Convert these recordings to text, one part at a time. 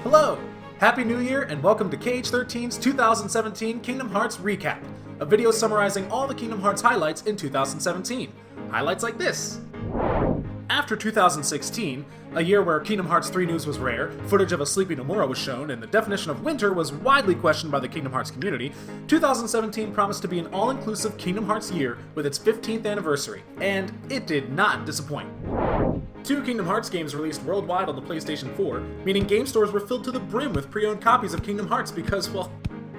Hello! Happy New Year and welcome to KH13's 2017 Kingdom Hearts Recap, a video summarizing all the Kingdom Hearts highlights in 2017. Highlights like this. After 2016, a year where Kingdom Hearts 3 news was rare, footage of a sleepy Nomura was shown, and the definition of winter was widely questioned by the Kingdom Hearts community, 2017 promised to be an all-inclusive Kingdom Hearts year with its 15th anniversary, and it did not disappoint. 2 Kingdom Hearts games released worldwide on the PlayStation 4, meaning game stores were filled to the brim with pre-owned copies of Kingdom Hearts because, well,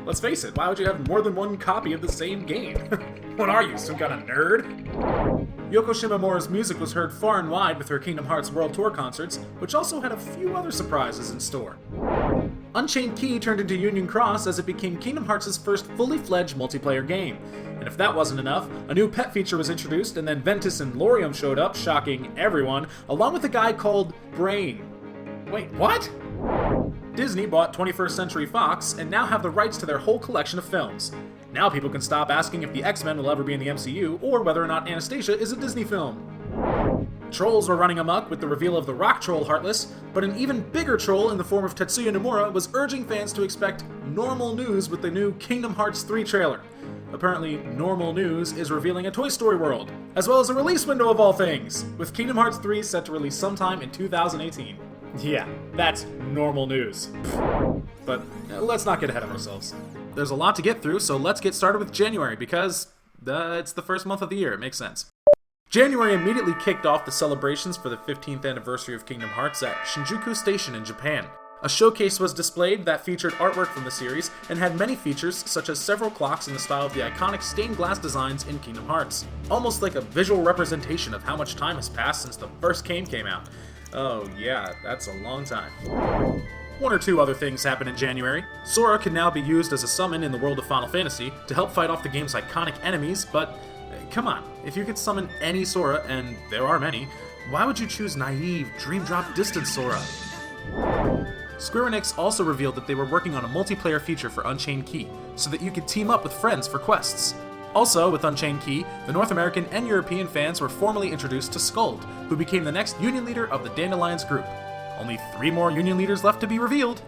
let's face it, why would you have more than one copy of the same game? What are you, some kind of nerd? Yoko Shimomura's music was heard far and wide with her Kingdom Hearts World Tour concerts, which also had a few other surprises in store. Unchained Key turned into Union Cross as it became Kingdom Hearts' first fully-fledged multiplayer game. And if that wasn't enough, a new pet feature was introduced, and then Ventus and Lorium showed up, shocking everyone, along with a guy called Brain. Wait, what? Disney bought 21st Century Fox and now have the rights to their whole collection of films. Now people can stop asking if the X-Men will ever be in the MCU or whether or not Anastasia is a Disney film. Trolls were running amok with the reveal of the rock troll Heartless, but an even bigger troll in the form of Tetsuya Nomura was urging fans to expect normal news with the new Kingdom Hearts 3 trailer. Apparently, normal news is revealing a Toy Story world, as well as a release window of all things, with Kingdom Hearts 3 set to release sometime in 2018. Yeah, that's normal news. But let's not get ahead of ourselves. There's a lot to get through, so let's get started with January, because it's the first month of the year, it makes sense. January immediately kicked off the celebrations for the 15th anniversary of Kingdom Hearts at Shinjuku Station in Japan. A showcase was displayed that featured artwork from the series and had many features such as several clocks in the style of the iconic stained glass designs in Kingdom Hearts. Almost like a visual representation of how much time has passed since the first game came out. Oh yeah, that's a long time. One or two other things happened in January. Sora can now be used as a summon in the world of Final Fantasy to help fight off the game's iconic enemies, but come on, if you could summon any Sora, and there are many, why would you choose naive, dream drop distance Sora? Square Enix also revealed that they were working on a multiplayer feature for Unchained Key, so that you could team up with friends for quests. Also, with Unchained Key, the North American and European fans were formally introduced to Skuld, who became the next Union leader of the Dandelions group. Only 3 more Union leaders left to be revealed.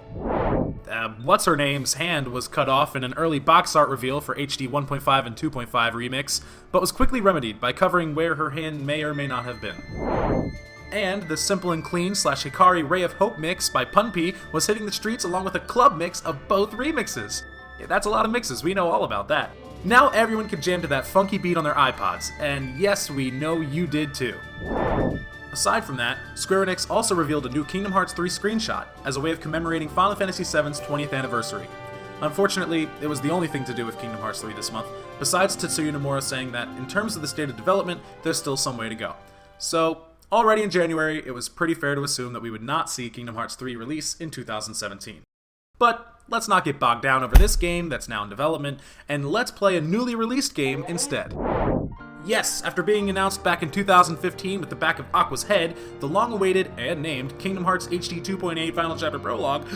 What's-her-name's hand was cut off in an early box art reveal for HD 1.5 and 2.5 remix, but was quickly remedied by covering where her hand may or may not have been. And the Simple and Clean / Hikari Ray of Hope mix by Punpee was hitting the streets along with a club mix of both remixes. Yeah, that's a lot of mixes, we know all about that. Now everyone can jam to that funky beat on their iPods, and yes, we know you did too. Aside from that, Square Enix also revealed a new Kingdom Hearts 3 screenshot as a way of commemorating Final Fantasy VII's 20th anniversary. Unfortunately, it was the only thing to do with Kingdom Hearts 3 this month, besides Tetsuya Nomura saying that in terms of the state of development, there's still some way to go. So, already in January, it was pretty fair to assume that we would not see Kingdom Hearts 3 release in 2017. But let's not get bogged down over this game that's now in development, and let's play a newly released game instead. Yes, after being announced back in 2015 with the back of Aqua's head, the long-awaited and named Kingdom Hearts HD 2.8 Final Chapter Prologue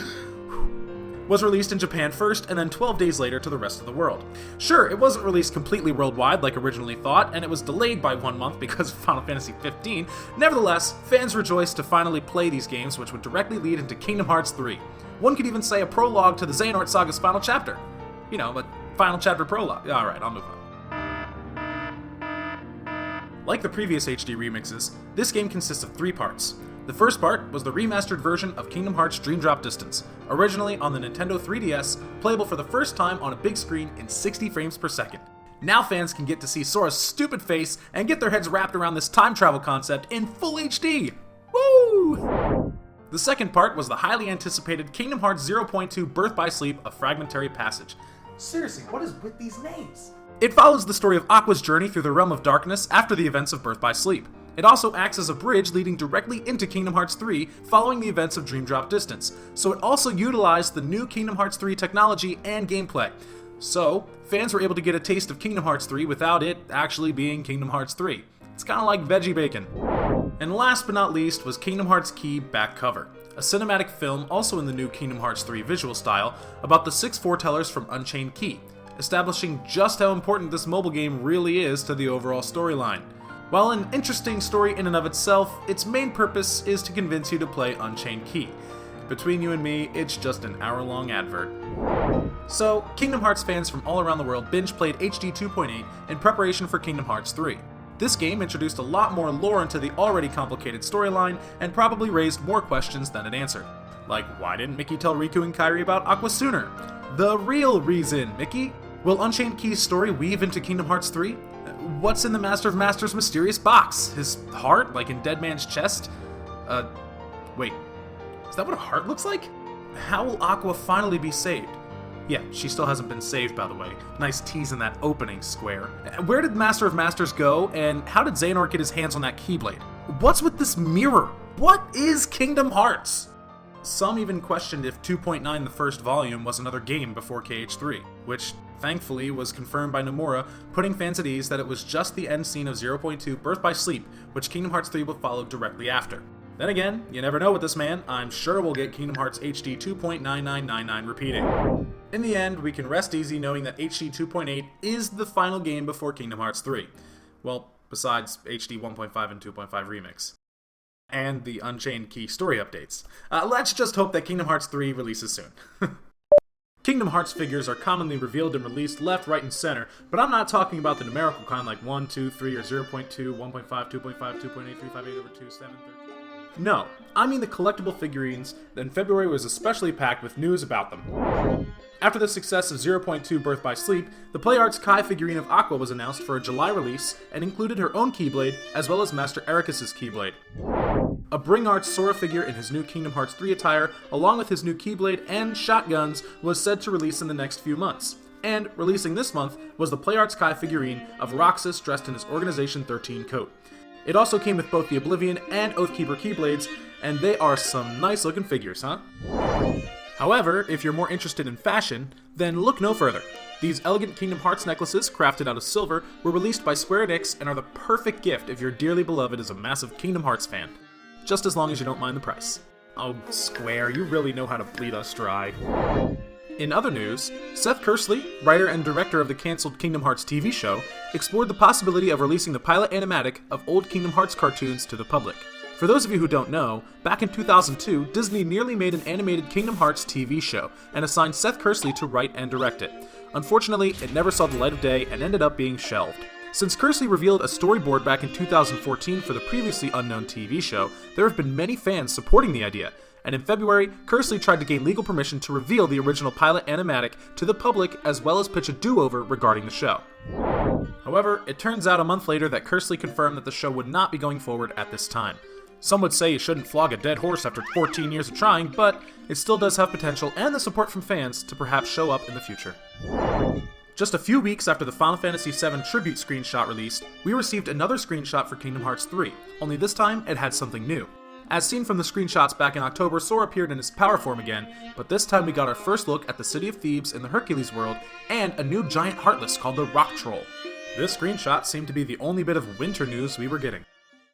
was released in Japan first and then 12 days later to the rest of the world. Sure, it wasn't released completely worldwide like originally thought, and it was delayed by 1 month because of Final Fantasy 15. Nevertheless, fans rejoiced to finally play these games, which would directly lead into Kingdom Hearts 3. One could even say a prologue to the Xehanort Saga's final chapter. You know, but Final Chapter Prologue. Alright, I'll move on. Like the previous HD remixes, this game consists of 3 parts. The first part was the remastered version of Kingdom Hearts Dream Drop Distance, originally on the Nintendo 3DS, playable for the first time on a big screen in 60 frames per second. Now fans can get to see Sora's stupid face and get their heads wrapped around this time travel concept in full HD! Woo! The second part was the highly anticipated Kingdom Hearts 0.2 Birth by Sleep, A Fragmentary Passage. Seriously, what is with these names? It follows the story of Aqua's journey through the Realm of Darkness after the events of Birth by Sleep. It also acts as a bridge leading directly into Kingdom Hearts 3 following the events of Dream Drop Distance, so it also utilized the new Kingdom Hearts 3 technology and gameplay. So, fans were able to get a taste of Kingdom Hearts 3 without it actually being Kingdom Hearts 3. It's kinda like veggie bacon. And last but not least was Kingdom Hearts Key Back Cover, a cinematic film also in the new Kingdom Hearts 3 visual style about the 6 foretellers from Unchained Key, establishing just how important this mobile game really is to the overall storyline. While an interesting story in and of itself, its main purpose is to convince you to play Unchained Key. between you and me, it's just an hour-long advert. So, Kingdom Hearts fans from all around the world binge-played HD 2.8 in preparation for Kingdom Hearts 3. This game introduced a lot more lore into the already complicated storyline, and probably raised more questions than it answered. Like, why didn't Mickey tell Riku and Kairi about Aqua sooner? The real reason, Mickey! Will Unchained Key's story weave into Kingdom Hearts 3? What's in the Master of Masters' mysterious box? His heart, like in Dead Man's chest? Wait, is that what a heart looks like? How will Aqua finally be saved? Yeah, she still hasn't been saved, by the way. Nice tease in that opening square. Where did Master of Masters go, and how did Xehanort get his hands on that Keyblade? What's with this mirror? What is Kingdom Hearts? Some even questioned if 2.9, the first volume, was another game before KH3, which thankfully was confirmed by Nomura, putting fans at ease that it was just the end scene of 0.2 Birth by Sleep, which Kingdom Hearts 3 will follow directly after. Then again, you never know with this man. I'm sure we'll get Kingdom Hearts HD 2.9999 repeating. In the end, we can rest easy knowing that HD 2.8 is the final game before Kingdom Hearts 3. Well, besides HD 1.5 and 2.5 Remix. And the Unchained Key story updates. Let's just hope that Kingdom Hearts 3 releases soon. Kingdom Hearts figures are commonly revealed and released left, right, and center, but I'm not talking about the numerical kind like 1, 2, 3, or 0.2, 1.5, 2.5, 2.8, 358 over 2, 7, 13. No, I mean the collectible figurines, and February was especially packed with news about them. After the success of 0.2 Birth by Sleep, the PlayArts Kai figurine of Aqua was announced for a July release and included her own Keyblade as well as Master Ericus' Keyblade. A Bring Arts Sora figure in his new Kingdom Hearts 3 attire, along with his new Keyblade and shotguns, was said to release in the next few months. And releasing this month was the PlayArts Kai figurine of Roxas dressed in his Organization 13 coat. It also came with both the Oblivion and Oathkeeper Keyblades, and they are some nice looking figures, huh? However, if you're more interested in fashion, then look no further. These elegant Kingdom Hearts necklaces, crafted out of silver, were released by Square Enix and are the perfect gift if your dearly beloved is a massive Kingdom Hearts fan. Just as long as you don't mind the price. Oh, Square, you really know how to bleed us dry. In other news, Seth Kersley, writer and director of the cancelled Kingdom Hearts TV show, explored the possibility of releasing the pilot animatic of old Kingdom Hearts cartoons to the public. For those of you who don't know, back in 2002, Disney nearly made an animated Kingdom Hearts TV show and assigned Seth Kersley to write and direct it. Unfortunately, it never saw the light of day and ended up being shelved. Since Kersley revealed a storyboard back in 2014 for the previously unknown TV show, there have been many fans supporting the idea, and in February, Kersley tried to gain legal permission to reveal the original pilot animatic to the public as well as pitch a do-over regarding the show. However, it turns out a month later that Kersley confirmed that the show would not be going forward at this time. Some would say you shouldn't flog a dead horse after 14 years of trying, but it still does have potential and the support from fans to perhaps show up in the future. Just a few weeks after the Final Fantasy VII Tribute screenshot released, we received another screenshot for Kingdom Hearts 3, only this time it had something new. As seen from the screenshots back in October, Sora appeared in his power form again, but this time we got our first look at the city of Thebes in the Hercules world, and a new giant Heartless called the Rock Troll. This screenshot seemed to be the only bit of winter news we were getting.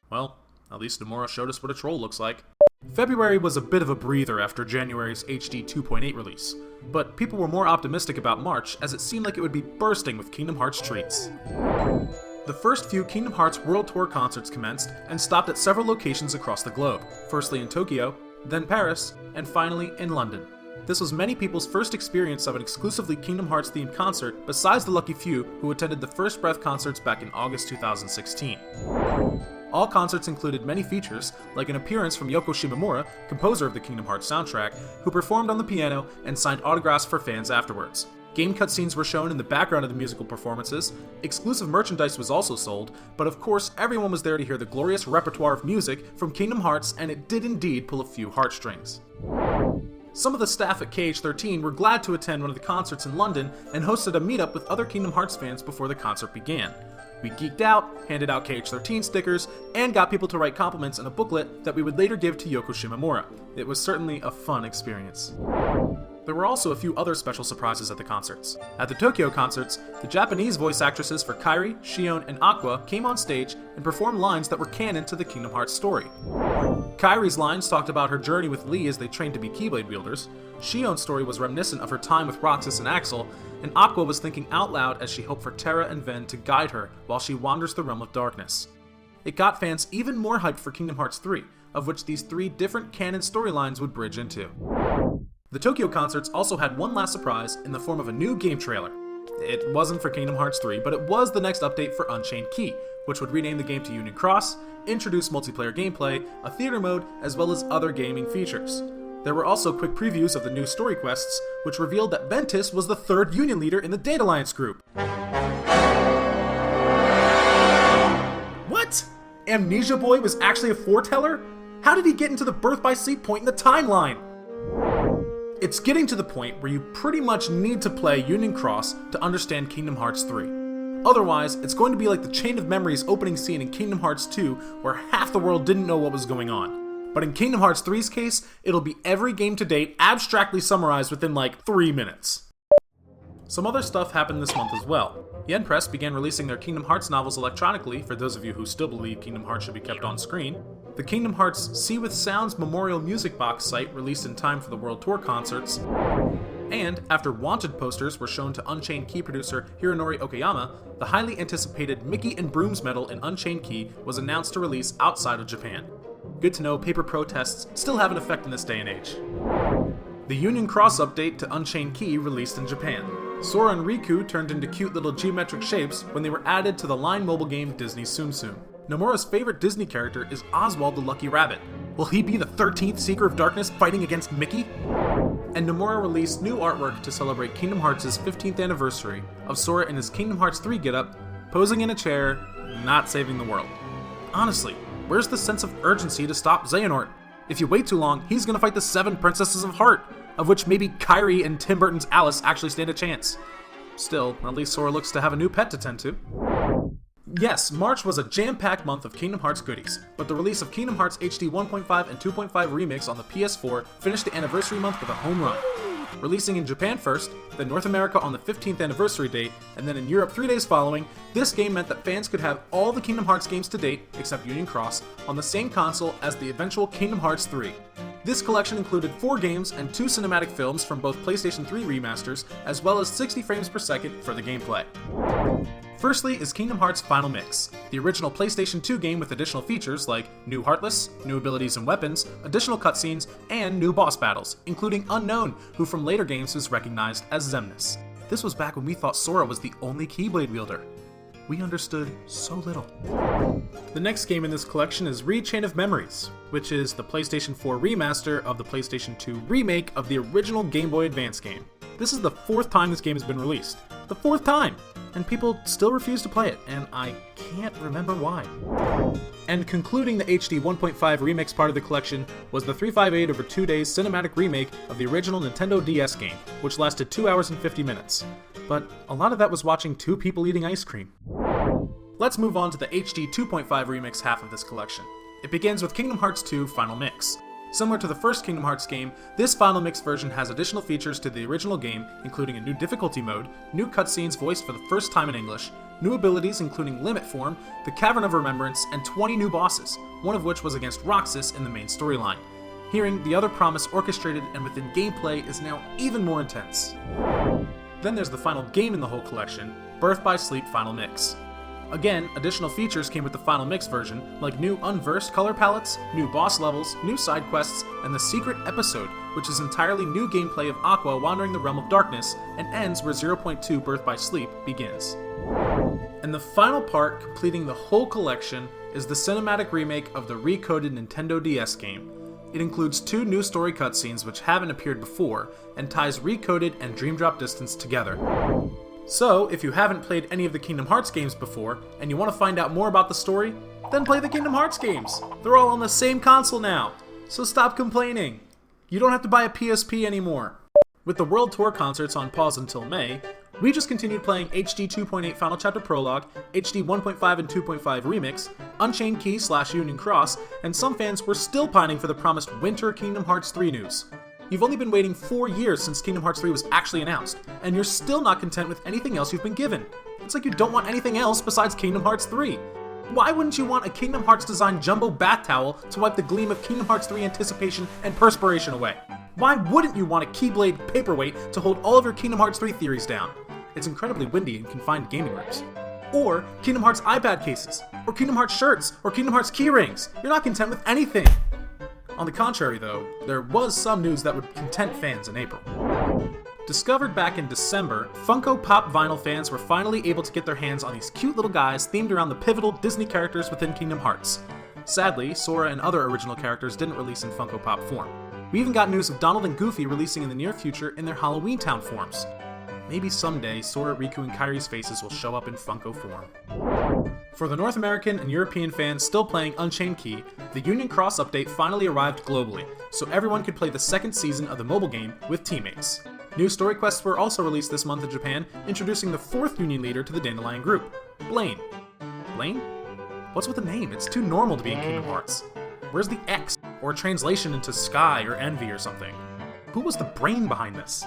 Well, at least Nomura showed us what a troll looks like. February was a bit of a breather after January's HD 2.8 release, but people were more optimistic about March as it seemed like it would be bursting with Kingdom Hearts treats. The first few Kingdom Hearts World Tour concerts commenced and stopped at several locations across the globe, firstly in Tokyo, then Paris, and finally in London. This was many people's first experience of an exclusively Kingdom Hearts themed concert besides the lucky few who attended the First Breath concerts back in August 2016. All concerts included many features, like an appearance from Yoko Shimomura, composer of the Kingdom Hearts soundtrack, who performed on the piano and signed autographs for fans afterwards. Game cutscenes were shown in the background of the musical performances, exclusive merchandise was also sold, but of course everyone was there to hear the glorious repertoire of music from Kingdom Hearts, and it did indeed pull a few heartstrings. Some of the staff at KH13 were glad to attend one of the concerts in London and hosted a meetup with other Kingdom Hearts fans before the concert began. We geeked out, handed out KH13 stickers, and got people to write compliments in a booklet that we would later give to Yoko Shimomura. It was certainly a fun experience. There were also a few other special surprises at the concerts. At the Tokyo concerts, the Japanese voice actresses for Kairi, Shion, and Aqua came on stage and performed lines that were canon to the Kingdom Hearts story. Kairi's lines talked about her journey with Lee as they trained to be Keyblade wielders, Shion's story was reminiscent of her time with Roxas and Axel, and Aqua was thinking out loud as she hoped for Terra and Ven to guide her while she wanders the realm of darkness. It got fans even more hyped for Kingdom Hearts 3, of which these 3 different canon storylines would bridge into. The Tokyo concerts also had one last surprise in the form of a new game trailer. It wasn't for Kingdom Hearts 3, but it was the next update for Unchained Key, which would rename the game to Union Cross, introduce multiplayer gameplay, a theater mode, as well as other gaming features. There were also quick previews of the new story quests, which revealed that Ventus was the 3rd Union leader in the Data Alliance group. What? Amnesia Boy was actually a foreteller? How did he get into the birth by sleep point in the timeline? It's getting to the point where you pretty much need to play Union Cross to understand Kingdom Hearts 3. Otherwise, it's going to be like the Chain of Memories opening scene in Kingdom Hearts 2, where half the world didn't know what was going on. But in Kingdom Hearts 3's case, it'll be every game to date abstractly summarized within like 3 minutes. Some other stuff happened this month as well. Yen Press began releasing their Kingdom Hearts novels electronically, for those of you who still believe Kingdom Hearts should be kept on screen. The Kingdom Hearts See With Sounds Memorial Music Box site released in time for the World Tour concerts. And, after Wanted posters were shown to Unchained Key producer Hironori Okayama, the highly anticipated Mickey and Brooms medal in Unchained Key was announced to release outside of Japan. Good to know paper protests still have an effect in this day and age. The Union Cross update to Unchained Key released in Japan. Sora and Riku turned into cute little geometric shapes when they were added to the line mobile game Disney Tsum Tsum. Nomura's favorite Disney character is Oswald the Lucky Rabbit. Will he be the 13th Seeker of Darkness fighting against Mickey? And Nomura released new artwork to celebrate Kingdom Hearts' 15th anniversary of Sora in his Kingdom Hearts 3 getup, posing in a chair, not saving the world. Honestly, where's the sense of urgency to stop Xehanort? If you wait too long, he's gonna fight the 7 Princesses of Heart, of which maybe Kairi and Tim Burton's Alice actually stand a chance. Still, at least Sora looks to have a new pet to tend to. Yes, March was a jam-packed month of Kingdom Hearts goodies, but the release of Kingdom Hearts HD 1.5 and 2.5 Remix on the PS4 finished the anniversary month with a home run. Releasing in Japan first, then North America on the 15th anniversary date, and then in Europe 3 days following, this game meant that fans could have all the Kingdom Hearts games to date, except Union Cross, on the same console as the eventual Kingdom Hearts 3. This collection included 4 games and 2 cinematic films from both PlayStation 3 remasters, as well as 60 frames per second for the gameplay. Firstly is Kingdom Hearts Final Mix, the original PlayStation 2 game with additional features like new Heartless, new abilities and weapons, additional cutscenes, and new boss battles, including Unknown, who from later games was recognized as Xemnas. This was back when we thought Sora was the only Keyblade wielder. We understood so little. The next game in this collection is Chain of Memories, which is the PlayStation 4 remaster of the PlayStation 2 remake of the original Game Boy Advance game. This is the 4th time this game has been released. The 4th time! And people still refuse to play it, and I can't remember why. And concluding the HD 1.5 remix part of the collection was the 358 over 2 days cinematic remake of the original Nintendo DS game, which lasted 2 hours and 50 minutes. But a lot of that was watching 2 people eating ice cream. Let's move on to the HD 2.5 remix half of this collection. It begins with Kingdom Hearts 2 Final Mix. Similar to the first Kingdom Hearts game, this Final Mix version has additional features to the original game, including a new difficulty mode, new cutscenes voiced for the first time in English, new abilities including Limit Form, the Cavern of Remembrance, and 20 new bosses, one of which was against Roxas in the main storyline. Hearing the other promise orchestrated and within gameplay is now even more intense. Then there's the final game in the whole collection, Birth by Sleep Final Mix. Again, additional features came with the Final Mix version, like new unversed color palettes, new boss levels, new side quests, and the Secret Episode, which is entirely new gameplay of Aqua wandering the realm of darkness, and ends where 0.2 Birth by Sleep begins. And the final part, completing the whole collection, is the cinematic remake of the recoded Nintendo DS game. It includes 2 new story cutscenes which haven't appeared before, and ties Recoded and Dream Drop Distance together. So, if you haven't played any of the Kingdom Hearts games before, and you want to find out more about the story, then play the Kingdom Hearts games! They're all on the same console now, so stop complaining! You don't have to buy a PSP anymore! With the World Tour concerts on pause until May, we just continued playing HD 2.8 Final Chapter Prologue, HD 1.5 and 2.5 Remix, Unchained Key / Union Cross, and some fans were still pining for the promised Winter Kingdom Hearts 3 news. You've only been waiting 4 years since Kingdom Hearts 3 was actually announced, and you're still not content with anything else you've been given. It's like you don't want anything else besides Kingdom Hearts 3. Why wouldn't you want a Kingdom Hearts designed jumbo bath towel to wipe the gleam of Kingdom Hearts 3 anticipation and perspiration away? Why wouldn't you want a Keyblade paperweight to hold all of your Kingdom Hearts 3 theories down? It's incredibly windy in confined gaming rooms. Or Kingdom Hearts iPad cases, or Kingdom Hearts shirts, or Kingdom Hearts keyrings. You're not content with anything. On the contrary though, there was some news that would content fans in April. Discovered back in December, Funko Pop vinyl fans were finally able to get their hands on these cute little guys themed around the pivotal Disney characters within Kingdom Hearts. Sadly, Sora and other original characters didn't release in Funko Pop form. We even got news of Donald and Goofy releasing in the near future in their Halloween Town forms. Maybe someday, Sora, Riku, and Kairi's faces will show up in Funko form. For the North American and European fans still playing Unchained Key, the Union Cross update finally arrived globally, so everyone could play the second season of the mobile game with teammates. New story quests were also released this month in Japan, introducing the fourth Union leader to the Dandelion group, Blaine. Blaine? What's with the name? It's too normal to be in Kingdom Hearts. Where's the X? Or a translation into Sky or Envy or something? Who was the brain behind this?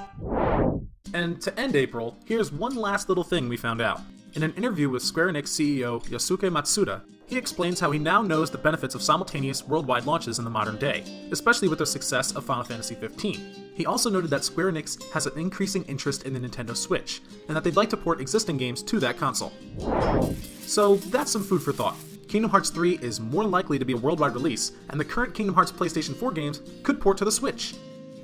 And to end April, here's one last little thing we found out. In an interview with Square Enix CEO Yosuke Matsuda, he explains how he now knows the benefits of simultaneous worldwide launches in the modern day, especially with the success of Final Fantasy XV. He also noted that Square Enix has an increasing interest in the Nintendo Switch, and that they'd like to port existing games to that console. So that's some food for thought. Kingdom Hearts 3 is more likely to be a worldwide release, and the current Kingdom Hearts PlayStation 4 games could port to the Switch.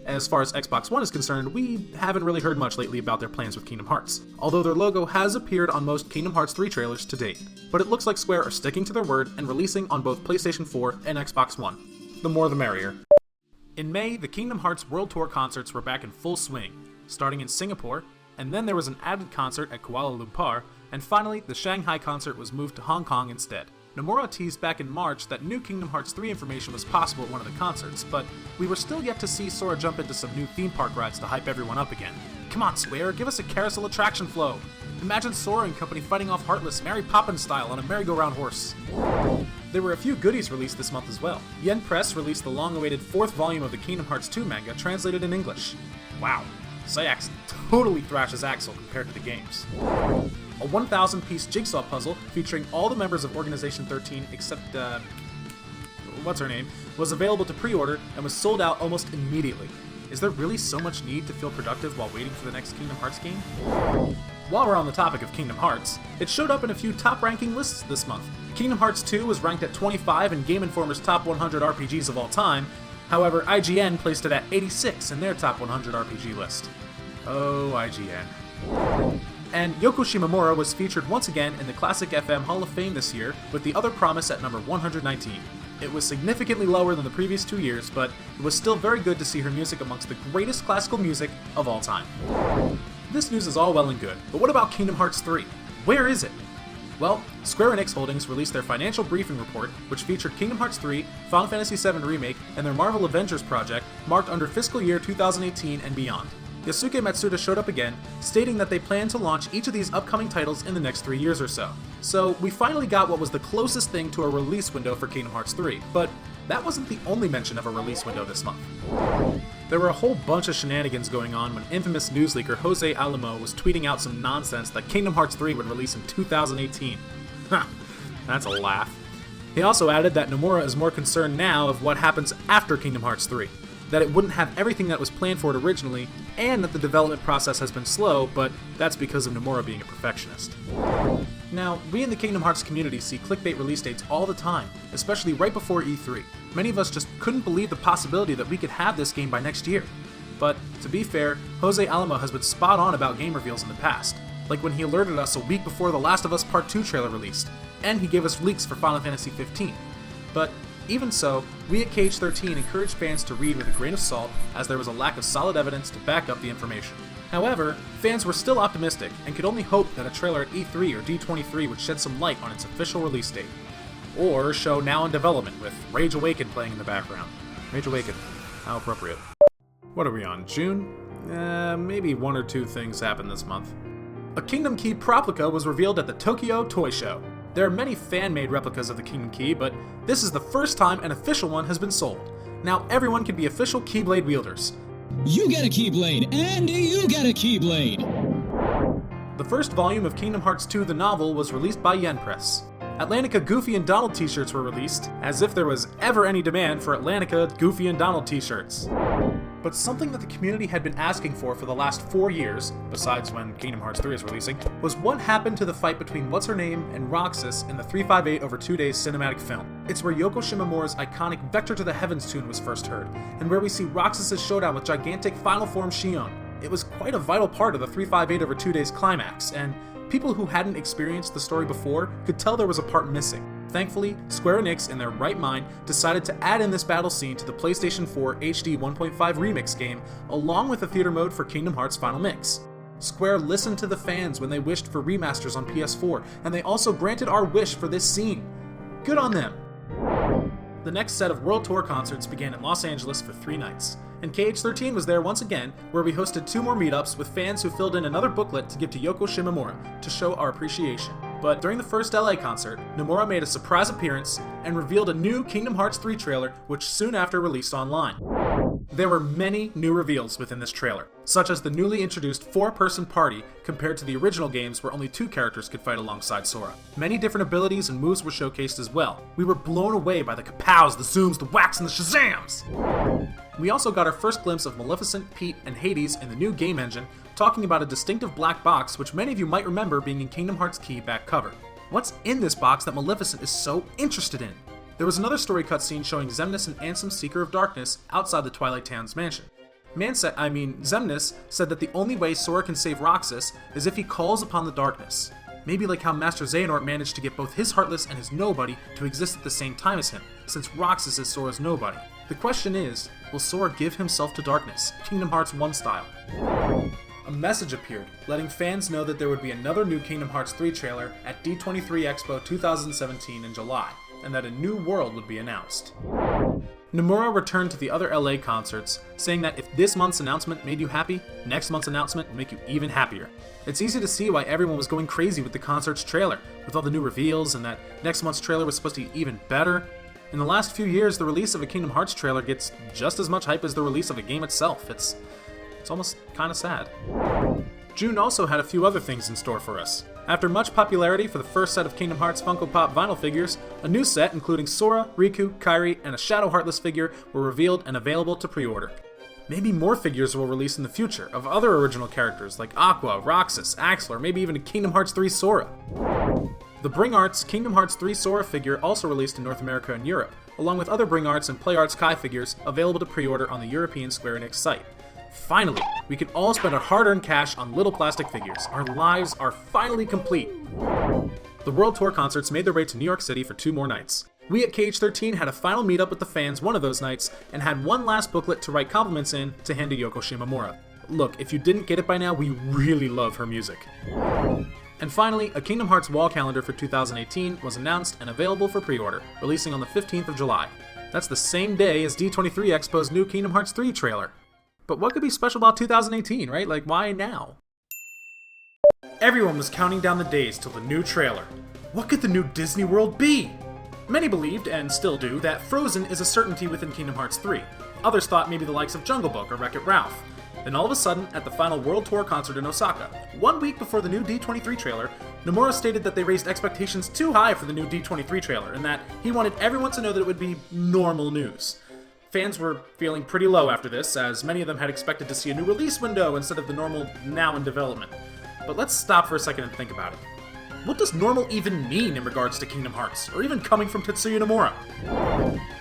As far as Xbox One is concerned, we haven't really heard much lately about their plans with Kingdom Hearts, although their logo has appeared on most Kingdom Hearts 3 trailers to date. But it looks like Square are sticking to their word and releasing on both PlayStation 4 and Xbox One. The more the merrier. In May, the Kingdom Hearts World Tour concerts were back in full swing, starting in Singapore, and then there was an added concert at Kuala Lumpur, and finally, the Shanghai concert was moved to Hong Kong instead. Nomura teased back in March that new Kingdom Hearts 3 information was possible at one of the concerts, but we were still yet to see Sora jump into some new theme park rides to hype everyone up again. Come on, Square, give us a carousel attraction flow! Imagine Sora and company fighting off Heartless Mary Poppins style on a merry-go-round horse. There were a few goodies released this month as well. Yen Press released the long-awaited 4th volume of the Kingdom Hearts 2 manga translated in English. Wow, Sayax totally thrashes Axel compared to the games. A 1,000-piece jigsaw puzzle featuring all the members of Organization 13 except, what's her name, was available to pre-order and was sold out almost immediately. Is there really so much need to feel productive while waiting for the next Kingdom Hearts game? While we're on the topic of Kingdom Hearts, it showed up in a few top-ranking lists this month. Kingdom Hearts 2 was ranked at 25 in Game Informer's top 100 RPGs of all time, however IGN placed it at 86 in their top 100 RPG list. Oh, IGN. And Yoko Shimomura was featured once again in the Classic FM Hall of Fame this year, with The Other Promise at number 119. It was significantly lower than the previous 2 years, but it was still very good to see her music amongst the greatest classical music of all time. This news is all well and good, but what about Kingdom Hearts 3? Where is it? Well, Square Enix Holdings released their financial briefing report, which featured Kingdom Hearts 3, Final Fantasy VII Remake, and their Marvel Avengers project, marked under fiscal year 2018 and beyond. Yosuke Matsuda showed up again, stating that they plan to launch each of these upcoming titles in the next 3 years or so. So we finally got what was the closest thing to a release window for Kingdom Hearts 3, but that wasn't the only mention of a release window this month. There were a whole bunch of shenanigans going on when infamous news leaker Jose Alamo was tweeting out some nonsense that Kingdom Hearts 3 would release in 2018. Ha, that's a laugh. He also added that Nomura is more concerned now of what happens after Kingdom Hearts 3. That it wouldn't have everything that was planned for it originally, and that the development process has been slow, but that's because of Nomura being a perfectionist. Now, we in the Kingdom Hearts community see clickbait release dates all the time, especially right before E3. Many of us just couldn't believe the possibility that we could have this game by next year. But, to be fair, Jose Alamo has been spot on about game reveals in the past, like when he alerted us a week before The Last of Us Part 2 trailer released, and he gave us leaks for Final Fantasy XV. But, even so, we at KH13 encourage fans to read with a grain of salt, as there was a lack of solid evidence to back up the information. However, fans were still optimistic, and could only hope that a trailer at E3 or D23 would shed some light on its official release date. Or show now in development with Rage Awakened playing in the background. Rage Awakened, how appropriate. What are we on, June? Maybe 1 or 2 things happened this month. A Kingdom Key replica was revealed at the Tokyo Toy Show. There are many fan-made replicas of the Kingdom Key, but this is the first time an official one has been sold. Now everyone can be official Keyblade wielders. You get a Keyblade, and you get a Keyblade! The first volume of Kingdom Hearts 2 the novel was released by Yen Press. Atlantica Goofy and Donald t-shirts were released, as if there was ever any demand for Atlantica Goofy and Donald t-shirts. But something that the community had been asking for the last 4 years, besides when Kingdom Hearts 3 is releasing, was what happened to the fight between What's-Her-Name and Roxas in the 358 over 2 days cinematic film. It's where Yoko Shimomura's iconic Vector to the Heavens tune was first heard, and where we see Roxas' showdown with gigantic final form Shion. It was quite a vital part of the 358 over 2 days climax, and people who hadn't experienced the story before could tell there was a part missing. Thankfully, Square Enix, in their right mind, decided to add in this battle scene to the PlayStation 4 HD 1.5 Remix game, along with a theater mode for Kingdom Hearts Final Mix. Square listened to the fans when they wished for remasters on PS4, and they also granted our wish for this scene. Good on them! The next set of World Tour concerts began in Los Angeles for 3 nights, and KH13 was there once again, where we hosted 2 more meetups with fans who filled in another booklet to give to Yoko Shimomura to show our appreciation. But during the first LA concert, Nomura made a surprise appearance and revealed a new Kingdom Hearts 3 trailer, which soon after released online. There were many new reveals within this trailer, such as the newly introduced 4-person party compared to the original games where only 2 characters could fight alongside Sora. Many different abilities and moves were showcased as well. We were blown away by the kapows, the zooms, the whacks, and the shazams! We also got our first glimpse of Maleficent, Pete, and Hades in the new game engine, talking about a distinctive black box which many of you might remember being in Kingdom Hearts Key back cover. What's in this box that Maleficent is so interested in? There was another story cutscene showing Xemnas and Ansem, Seeker of Darkness, outside the Twilight Town's mansion. Xemnas said that the only way Sora can save Roxas is if he calls upon the darkness. Maybe like how Master Xehanort managed to get both his Heartless and his Nobody to exist at the same time as him, since Roxas is Sora's Nobody. The question is, will Sora give himself to darkness, Kingdom Hearts 1 style? A message appeared, letting fans know that there would be another new Kingdom Hearts 3 trailer at D23 Expo 2017 in July, and that a new world would be announced. Nomura returned to the other LA concerts, saying that if this month's announcement made you happy, next month's announcement will make you even happier. It's easy to see why everyone was going crazy with the concert's trailer, with all the new reveals, and that next month's trailer was supposed to be even better. In the last few years, the release of a Kingdom Hearts trailer gets just as much hype as the release of a game itself. It's almost kinda sad. June also had a few other things in store for us. After much popularity for the first set of Kingdom Hearts Funko Pop vinyl figures, a new set including Sora, Riku, Kairi, and a Shadow Heartless figure were revealed and available to pre-order. Maybe more figures will release in the future of other original characters like Aqua, Roxas, Axel, or maybe even a Kingdom Hearts 3 Sora. The Bring Arts Kingdom Hearts 3 Sora figure also released in North America and Europe, along with other Bring Arts and Play Arts Kai figures available to pre-order on the European Square Enix site. Finally, we can all spend our hard-earned cash on little plastic figures. Our lives are finally complete. The World Tour concerts made their way to New York City for 2 more nights. We at KH13 had a final meetup with the fans one of those nights, and had one last booklet to write compliments in to hand to Yoko Shimomura. Look, if you didn't get it by now, we really love her music. And finally, a Kingdom Hearts wall calendar for 2018 was announced and available for pre-order, releasing on the 15th of July. That's the same day as D23 Expo's new Kingdom Hearts 3 trailer. But what could be special about 2018, right? Like, why now? Everyone was counting down the days till the new trailer. What could the new Disney World be? Many believed, and still do, that Frozen is a certainty within Kingdom Hearts 3. Others thought maybe the likes of Jungle Book or Wreck-It Ralph. Then all of a sudden, at the final World Tour concert in Osaka, 1 week before the new D23 trailer, Nomura stated that they raised expectations too high for the new D23 trailer, and that he wanted everyone to know that it would be normal news. Fans were feeling pretty low after this, as many of them had expected to see a new release window instead of the normal now in development. But let's stop for a second and think about it. What does normal even mean in regards to Kingdom Hearts, or even coming from Tetsuya Nomura?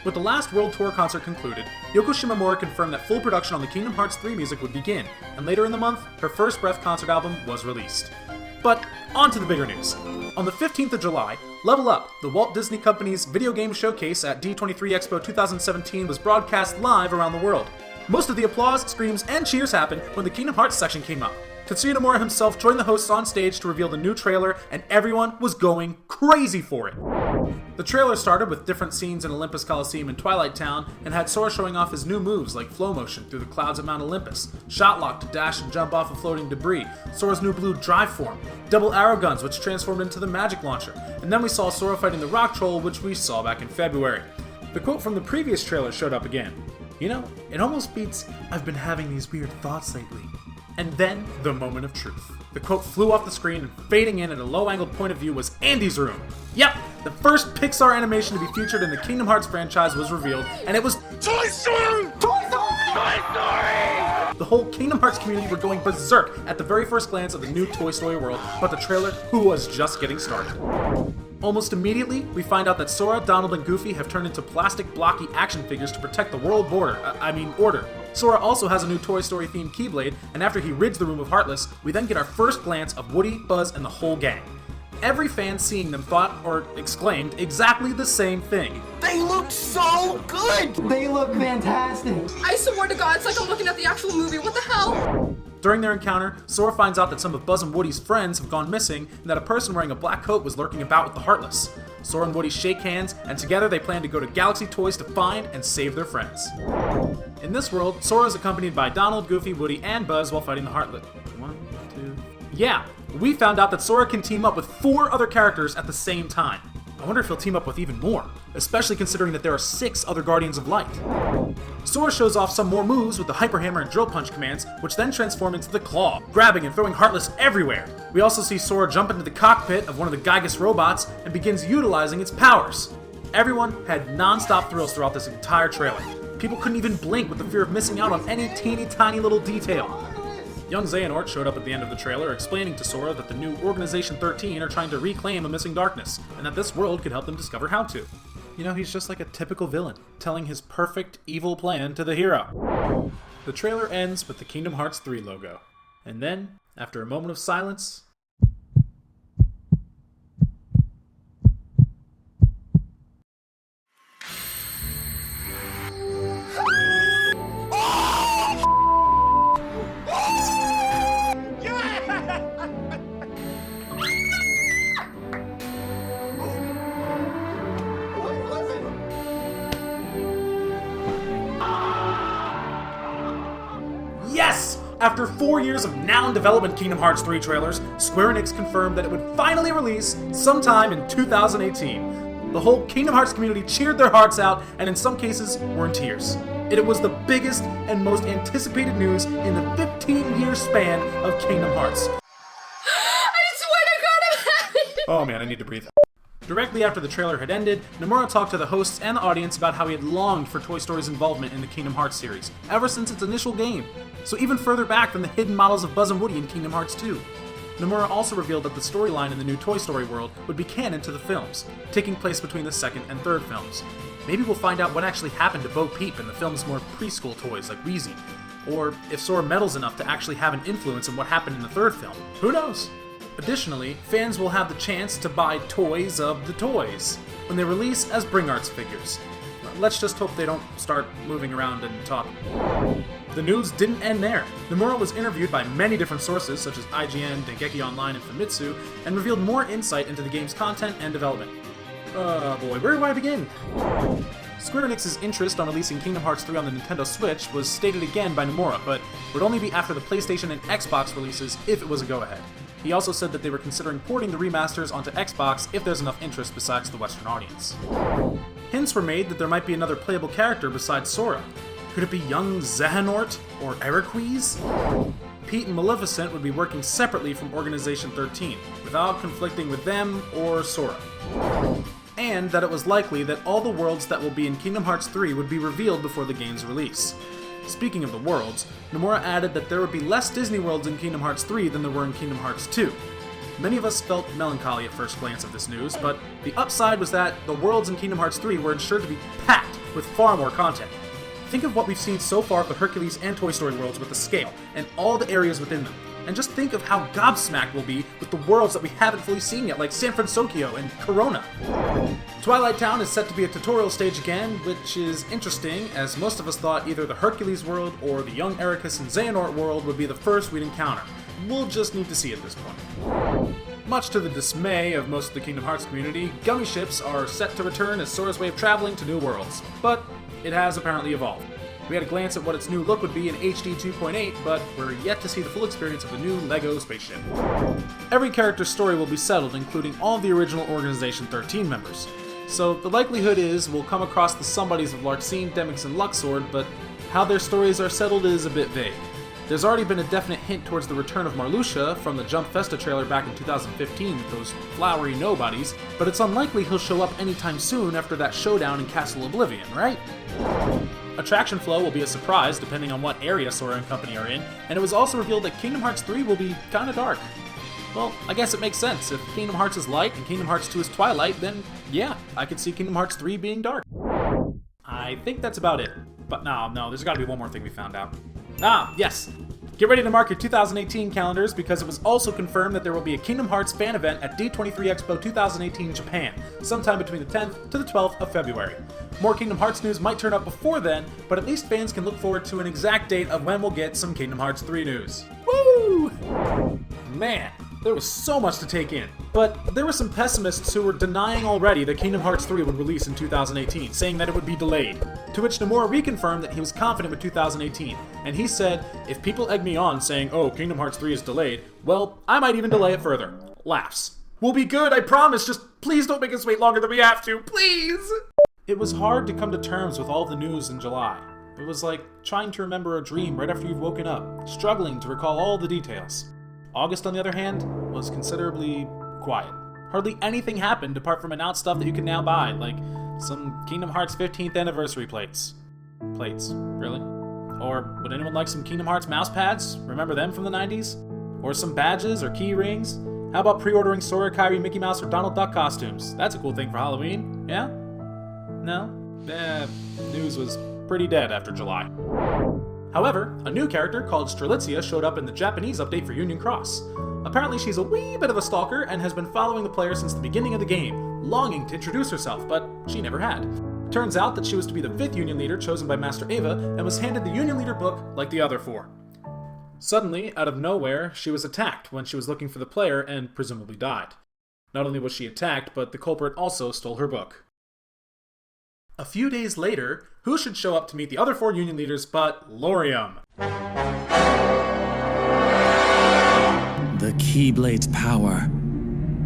With the last World Tour concert concluded, Yoko Shimomura confirmed that full production on the Kingdom Hearts 3 music would begin, and later in the month, her first Breath concert album was released. But on to the bigger news. On the 15th of July, Level Up, the Walt Disney Company's video game showcase at D23 Expo 2017 was broadcast live around the world. Most of the applause, screams, and cheers happened when the Kingdom Hearts section came up. Tetsuya Nomura himself joined the hosts on stage to reveal the new trailer, and everyone was going crazy for it. The trailer started with different scenes in Olympus Coliseum and Twilight Town, and had Sora showing off his new moves like flow motion through the clouds at Mount Olympus, shot lock to dash and jump off of floating debris, Sora's new blue drive form, double arrow guns which transformed into the magic launcher, and then we saw Sora fighting the rock troll, which we saw back in February. The quote from the previous trailer showed up again. You know, it almost beats, "I've been having these weird thoughts lately." And then, the moment of truth. The quote flew off the screen, and fading in at a low-angled point of view was Andy's room. Yep, the first Pixar animation to be featured in the Kingdom Hearts franchise was revealed, and it was Toy Story! Toy Story! Toy Story! The whole Kingdom Hearts community were going berserk at the very first glance of the new Toy Story world, but the trailer was just getting started. Almost immediately, we find out that Sora, Donald, and Goofy have turned into plastic blocky action figures to protect the world order. Sora also has a new Toy Story themed Keyblade, and after he rids the room of Heartless, we then get our first glance of Woody, Buzz, and the whole gang. Every fan seeing them thought, or exclaimed, exactly the same thing. They look so good! They look fantastic! I swear to God, it's like I'm looking at the actual movie. What the hell? During their encounter, Sora finds out that some of Buzz and Woody's friends have gone missing, and that a person wearing a black coat was lurking about with the Heartless. Sora and Woody shake hands, and together they plan to go to Galaxy Toys to find and save their friends. In this world, Sora is accompanied by Donald, Goofy, Woody, and Buzz while fighting the Heartless. Yeah, we found out that Sora can team up with 4 other characters at the same time. I wonder if he'll team up with even more, especially considering that there are 6 other Guardians of Light. Sora shows off some more moves with the Hyper Hammer and Drill Punch commands, which then transform into the Claw, grabbing and throwing Heartless everywhere. We also see Sora jump into the cockpit of one of the Gygus robots and begins utilizing its powers. Everyone had non-stop thrills throughout this entire trailer. People couldn't even blink with the fear of missing out on any teeny tiny little detail. Young Xehanort showed up at the end of the trailer explaining to Sora that the new Organization 13 are trying to reclaim a missing darkness, and that this world could help them discover how to. You know, he's just like a typical villain, telling his perfect evil plan to the hero. The trailer ends with the Kingdom Hearts 3 logo. And then, after a moment of silence, yes! After 4 years of now-in-development Kingdom Hearts 3 trailers, Square Enix confirmed that it would finally release sometime in 2018. The whole Kingdom Hearts community cheered their hearts out, and in some cases, were in tears. It was the biggest and most anticipated news in the 15-year span of Kingdom Hearts. I swear to God, I'm happy! Oh man, I need to breathe. Directly after the trailer had ended, Nomura talked to the hosts and the audience about how he had longed for Toy Story's involvement in the Kingdom Hearts series, ever since its initial game, so even further back than the hidden models of Buzz and Woody in Kingdom Hearts 2. Nomura also revealed that the storyline in the new Toy Story world would be canon to the films, taking place between the second and third films. Maybe we'll find out what actually happened to Bo Peep in the film's more preschool toys like Wheezy, or if Sora meddles enough to actually have an influence in what happened in the third film. Who knows? Additionally, fans will have the chance to buy toys of the toys when they release as Bring Arts figures. Let's just hope they don't start moving around and talking. The news didn't end there. Nomura was interviewed by many different sources, such as IGN, Dengeki Online, and Famitsu, and revealed more insight into the game's content and development. Boy, where do I begin? Square Enix's interest on releasing Kingdom Hearts 3 on the Nintendo Switch was stated again by Nomura, but would only be after the PlayStation and Xbox releases if it was a go-ahead. He also said that they were considering porting the remasters onto Xbox if there's enough interest besides the Western audience. Hints were made that there might be another playable character besides Sora. Could it be young Xehanort or Eriquise? Pete and Maleficent would be working separately from Organization 13, without conflicting with them or Sora. And that it was likely that all the worlds that will be in Kingdom Hearts 3 would be revealed before the game's release. Speaking of the worlds, Nomura added that there would be less Disney worlds in Kingdom Hearts 3 than there were in Kingdom Hearts 2. Many of us felt melancholy at first glance of this news, but the upside was that the worlds in Kingdom Hearts 3 were ensured to be packed with far more content. Think of what we've seen so far of the Hercules and Toy Story worlds with the scale, and all the areas within them. And just think of how gobsmacked we'll be with the worlds that we haven't fully seen yet, like San Francisco and Corona. Twilight Town is set to be a tutorial stage again, which is interesting, as most of us thought either the Hercules world or the young Ericus and Xehanort world would be the first we'd encounter. We'll just need to see at this point. Much to the dismay of most of the Kingdom Hearts community, gummy ships are set to return as Sora's way of traveling to new worlds, but it has apparently evolved. We had a glance at what its new look would be in HD 2.8, but we're yet to see the full experience of the new LEGO spaceship. Every character's story will be settled, including all the original Organization 13 members. So the likelihood is we'll come across the somebodies of Larxene, Demyx, and Luxord, but how their stories are settled is a bit vague. There's already been a definite hint towards the return of Marluxia from the Jump Festa trailer back in 2015 with those flowery nobodies, but it's unlikely he'll show up anytime soon after that showdown in Castle Oblivion, right? attraction flow will be a surprise depending on what area Sora and company are in, and it was also revealed that Kingdom Hearts 3 will be kinda dark. Well, I guess it makes sense. If Kingdom Hearts is light and Kingdom Hearts 2 is twilight, then yeah, I could see Kingdom Hearts 3 being dark. I think that's about it. But no, there's gotta be one more thing we found out. Ah, yes! Get ready to mark your 2018 calendars because it was also confirmed that there will be a Kingdom Hearts fan event at D23 Expo 2018 Japan, sometime between the 10th to the 12th of February. More Kingdom Hearts news might turn up before then, but at least fans can look forward to an exact date of when we'll get some Kingdom Hearts 3 news. Woo! Man, there was so much to take in. But there were some pessimists who were denying already that Kingdom Hearts 3 would release in 2018, saying that it would be delayed. To which Nomura reconfirmed that he was confident with 2018, and he said, if people egg me on saying, oh, Kingdom Hearts 3 is delayed, well, I might even delay it further. Laughs. We'll be good, I promise, just please don't make us wait longer than we have to, please! It was hard to come to terms with all the news in July. It was like trying to remember a dream right after you've woken up, struggling to recall all the details. August, on the other hand, was considerably quiet. Hardly anything happened apart from announced stuff that you can now buy, like some Kingdom Hearts 15th anniversary plates. Plates, really? Or would anyone like some Kingdom Hearts mouse pads? Remember them from the 90s? Or some badges or key rings? How about pre-ordering Sora, Kairi, Mickey Mouse, or Donald Duck costumes? That's a cool thing for Halloween, yeah? No? News was pretty dead after July. However, a new character called Strelitzia showed up in the Japanese update for Union Cross. Apparently she's a wee bit of a stalker and has been following the player since the beginning of the game, longing to introduce herself, but she never had. Turns out that she was to be the 5th Union Leader chosen by Master Eva and was handed the Union Leader book like the other 4. Suddenly, out of nowhere, she was attacked when she was looking for the player and presumably died. Not only was she attacked, but the culprit also stole her book. A few days later, who should show up to meet the other 4 Union Leaders but Lauriam? The Keyblade's power.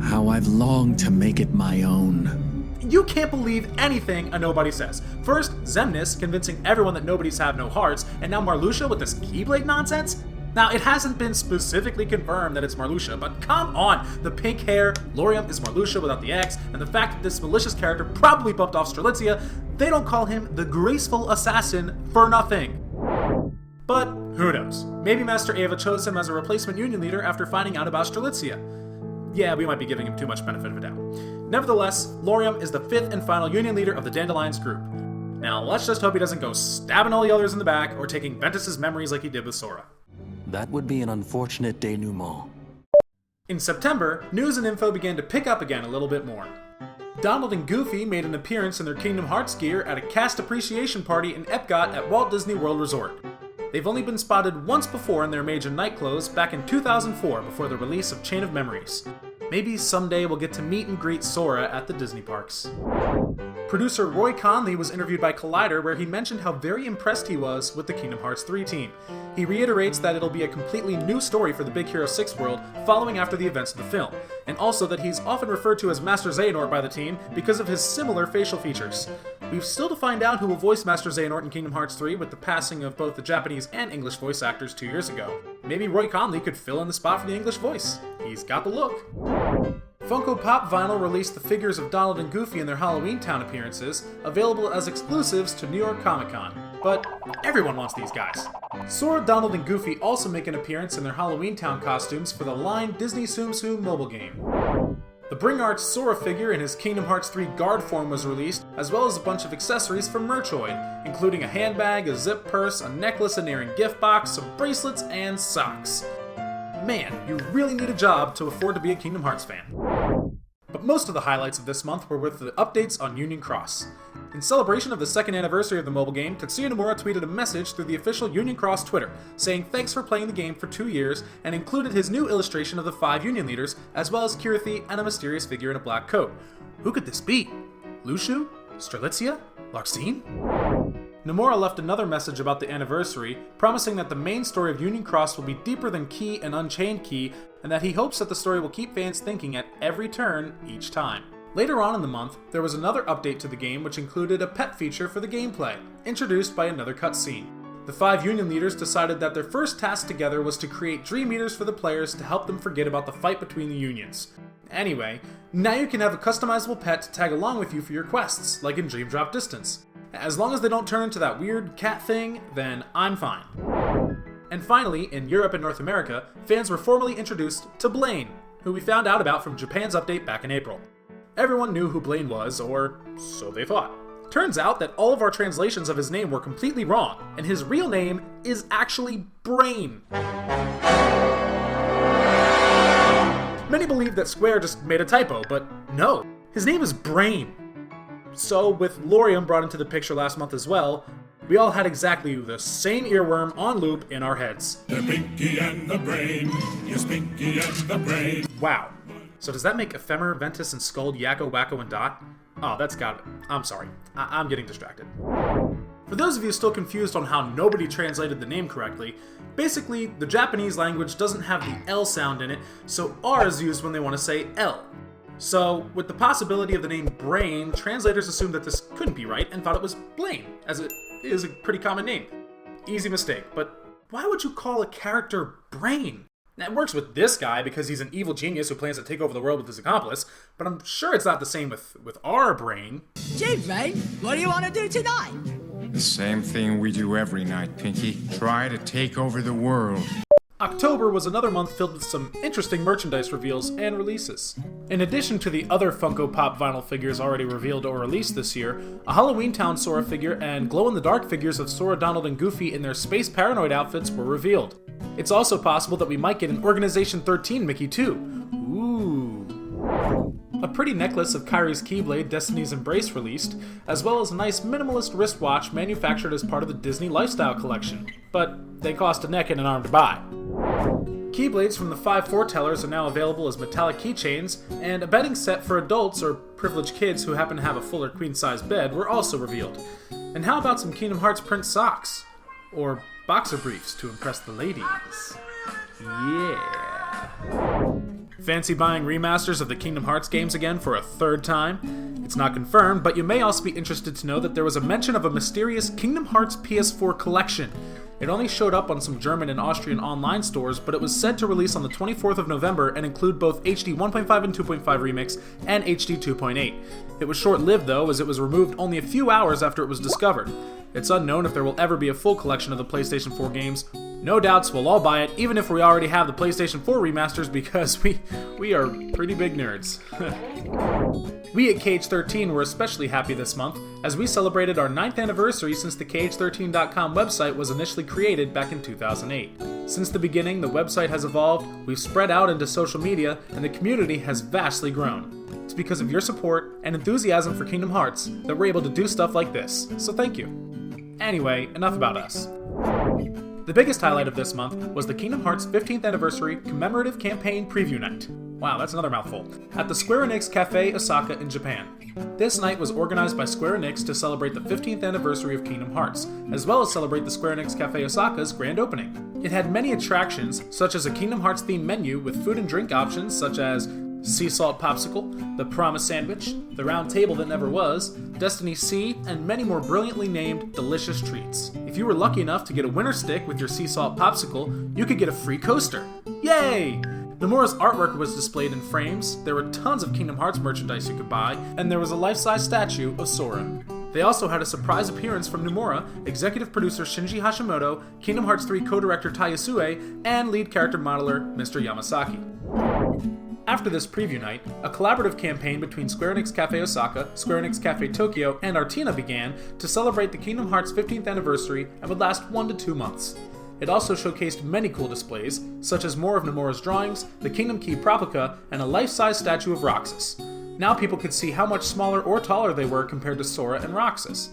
How I've longed to make it my own. You can't believe anything a nobody says. First, Xemnas convincing everyone that nobodies have no hearts, and now Marluxia with this Keyblade nonsense? Now, it hasn't been specifically confirmed that it's Marluxia, but come on! The pink hair, Lauriam is Marluxia without the X, and the fact that this malicious character probably bumped off Strelitzia, they don't call him the graceful assassin for nothing. But who knows? Maybe Master Eva chose him as a replacement Union Leader after finding out about Strelitzia. Yeah, we might be giving him too much benefit of the doubt. Nevertheless, Lauriam is the 5th and final Union Leader of the Dandelions group. Now, let's just hope he doesn't go stabbing all the others in the back or taking Ventus's memories like he did with Sora. That would be an unfortunate denouement. In September, news and info began to pick up again a little bit more. Donald and Goofy made an appearance in their Kingdom Hearts gear at a cast appreciation party in Epcot at Walt Disney World Resort. They've only been spotted once before in their major night clothes back in 2004 before the release of Chain of Memories. Maybe someday we'll get to meet and greet Sora at the Disney parks. Producer Roy Conley was interviewed by Collider where he mentioned how very impressed he was with the Kingdom Hearts 3 team. He reiterates that it'll be a completely new story for the Big Hero 6 world following after the events of the film, and also that he's often referred to as Master Xehanort by the team because of his similar facial features. We've still to find out who will voice Master Xehanort in Kingdom Hearts 3 with the passing of both the Japanese and English voice actors 2 years ago. Maybe Roy Conley could fill in the spot for the English voice. He's got the look. Funko Pop Vinyl released the figures of Donald and Goofy in their Halloween Town appearances, available as exclusives to New York Comic Con. But everyone wants these guys. Sora, Donald, and Goofy also make an appearance in their Halloween Town costumes for the Line Disney Tsum Tsum mobile game. The Bring Art Sora figure in his Kingdom Hearts 3 guard form was released, as well as a bunch of accessories from Merchoid, including a handbag, a zip purse, a necklace, an earring gift box, some bracelets, and socks. Man, you really need a job to afford to be a Kingdom Hearts fan. But most of the highlights of this month were with the updates on Union Cross. In celebration of the 2nd anniversary of the mobile game, Tetsuya Nomura tweeted a message through the official Union Cross Twitter, saying thanks for playing the game for 2 years, and included his new illustration of the 5 Union leaders, as well as Kirithi and a mysterious figure in a black coat. Who could this be? Lushu? Strelitzia? Larxene? Nomura left another message about the anniversary, promising that the main story of Union Cross will be deeper than Key and Unchained Key, and that he hopes that the story will keep fans thinking at every turn, each time. Later on in the month, there was another update to the game which included a pet feature for the gameplay, introduced by another cutscene. The 5 Union leaders decided that their first task together was to create Dream Eaters for the players to help them forget about the fight between the Unions. Anyway, now you can have a customizable pet to tag along with you for your quests, like in Dream Drop Distance. As long as they don't turn into that weird cat thing, then I'm fine. And finally, in Europe and North America, fans were formally introduced to Blaine, who we found out about from Japan's update back in April. Everyone knew who Blaine was, or so they thought. Turns out that all of our translations of his name were completely wrong, and his real name is actually Brain. Many believe that Square just made a typo, but no, his name is Brain. So, with Laurium brought into the picture last month as well, we all had exactly the same earworm on loop in our heads. The Pinky and the Brain, yes, Pinky and the Brain. Wow. So does that make Ephemer, Ventus, and Skuld, Yakko, Wacko, and Dot? Oh, that's got it. I'm sorry. I'm getting distracted. For those of you still confused on how nobody translated the name correctly, basically, the Japanese language doesn't have the L sound in it, so R is used when they want to say L. So, with the possibility of the name Brain, translators assumed that this couldn't be right and thought it was Blaine, as it is a pretty common name. Easy mistake, but why would you call a character Brain? Now, it works with this guy because he's an evil genius who plans to take over the world with his accomplice, but I'm sure it's not the same with our Brain. Gee, Brain, what do you want to do tonight? The same thing we do every night, Pinky. Try to take over the world. October was another month filled with some interesting merchandise reveals and releases. In addition to the other Funko Pop vinyl figures already revealed or released this year, a Halloween Town Sora figure and glow-in-the-dark figures of Sora, Donald, and Goofy in their Space Paranoid outfits were revealed. It's also possible that we might get an Organization 13 Mickey too. Ooh. A pretty necklace of Kyrie's Keyblade Destiny's Embrace released, as well as a nice minimalist wristwatch manufactured as part of the Disney Lifestyle Collection, but they cost a neck and an arm to buy. Keyblades from the 5 foretellers are now available as metallic keychains, and a bedding set for adults or privileged kids who happen to have a full or queen-size bed were also revealed. And how about some Kingdom Hearts print socks? Or boxer briefs to impress the ladies. Yeah. Fancy buying remasters of the Kingdom Hearts games again for a third time? It's not confirmed, but you may also be interested to know that there was a mention of a mysterious Kingdom Hearts PS4 collection. It only showed up on some German and Austrian online stores, but it was said to release on the 24th of November and include both HD 1.5 and 2.5 remix and HD 2.8. It was short-lived though, as it was removed only a few hours after it was discovered. It's unknown if there will ever be a full collection of the PlayStation 4 games. No doubts we'll all buy it, even if we already have the PlayStation 4 remasters, because we are pretty big nerds. We at KH13 were especially happy this month, as we celebrated our 9th anniversary since the KH13.com website was initially created back in 2008. Since the beginning, the website has evolved, we've spread out into social media, and the community has vastly grown. It's because of your support and enthusiasm for Kingdom Hearts that we're able to do stuff like this, so thank you. Anyway, enough about us. The biggest highlight of this month was the Kingdom Hearts 15th Anniversary Commemorative Campaign Preview Night. Wow, that's another mouthful. At the Square Enix Cafe Osaka in Japan. This night was organized by Square Enix to celebrate the 15th anniversary of Kingdom Hearts, as well as celebrate the Square Enix Cafe Osaka's grand opening. It had many attractions, such as a Kingdom Hearts themed menu with food and drink options such as Sea Salt Popsicle, the Promise Sandwich, the Round Table That Never Was, Destiny Sea, and many more brilliantly named delicious treats. If you were lucky enough to get a winner stick with your Sea Salt Popsicle, you could get a free coaster. Yay! Nomura's artwork was displayed in frames, there were tons of Kingdom Hearts merchandise you could buy, and there was a life-size statue of Sora. They also had a surprise appearance from Nomura, executive producer Shinji Hashimoto, Kingdom Hearts 3 co-director Tai Yasue, and lead character modeler Mr. Yamasaki. After this preview night, a collaborative campaign between Square Enix Cafe Osaka, Square Enix Cafe Tokyo, and Artina began to celebrate the Kingdom Hearts 15th anniversary and would last 1 to 2 months. It also showcased many cool displays, such as more of Nomura's drawings, the Kingdom Key Proplica, and a life-size statue of Roxas. Now people could see how much smaller or taller they were compared to Sora and Roxas.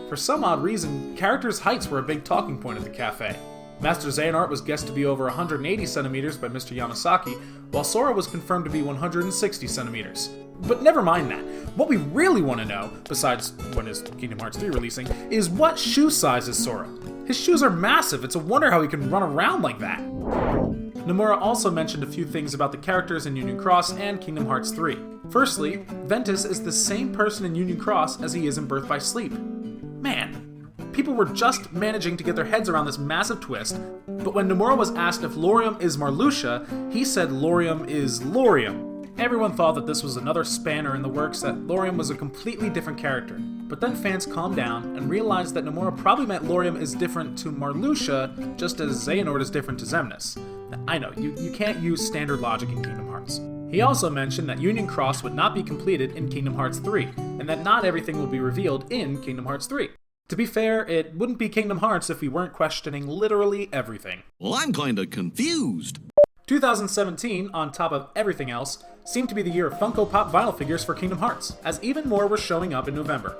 For some odd reason, characters' heights were a big talking point at the cafe. Master Xehanort was guessed to be over 180 centimeters by Mr. Yamasaki, while Sora was confirmed to be 160 centimeters. But never mind that. What we really want to know, besides when is Kingdom Hearts 3 releasing, is what shoe size is Sora? His shoes are massive, it's a wonder how he can run around like that. Nomura also mentioned a few things about the characters in Union Cross and Kingdom Hearts 3. Firstly, Ventus is the same person in Union Cross as he is in Birth by Sleep. Man, people were just managing to get their heads around this massive twist, but when Nomura was asked if Laurium is Marluxia, he said Laurium is Laurium. Everyone thought that this was another spanner in the works, that Laurium was a completely different character, but then fans calmed down and realized that Nomura probably meant Lauriam is different to Marluxia, just as Xehanort is different to Xemnas. I know, you can't use standard logic in Kingdom Hearts. He also mentioned that Union Cross would not be completed in Kingdom Hearts 3, and that not everything will be revealed in Kingdom Hearts 3. To be fair, it wouldn't be Kingdom Hearts if we weren't questioning literally everything. Well, I'm kinda confused. 2017, on top of everything else, seemed to be the year of Funko Pop vinyl figures for Kingdom Hearts, as even more were showing up in November.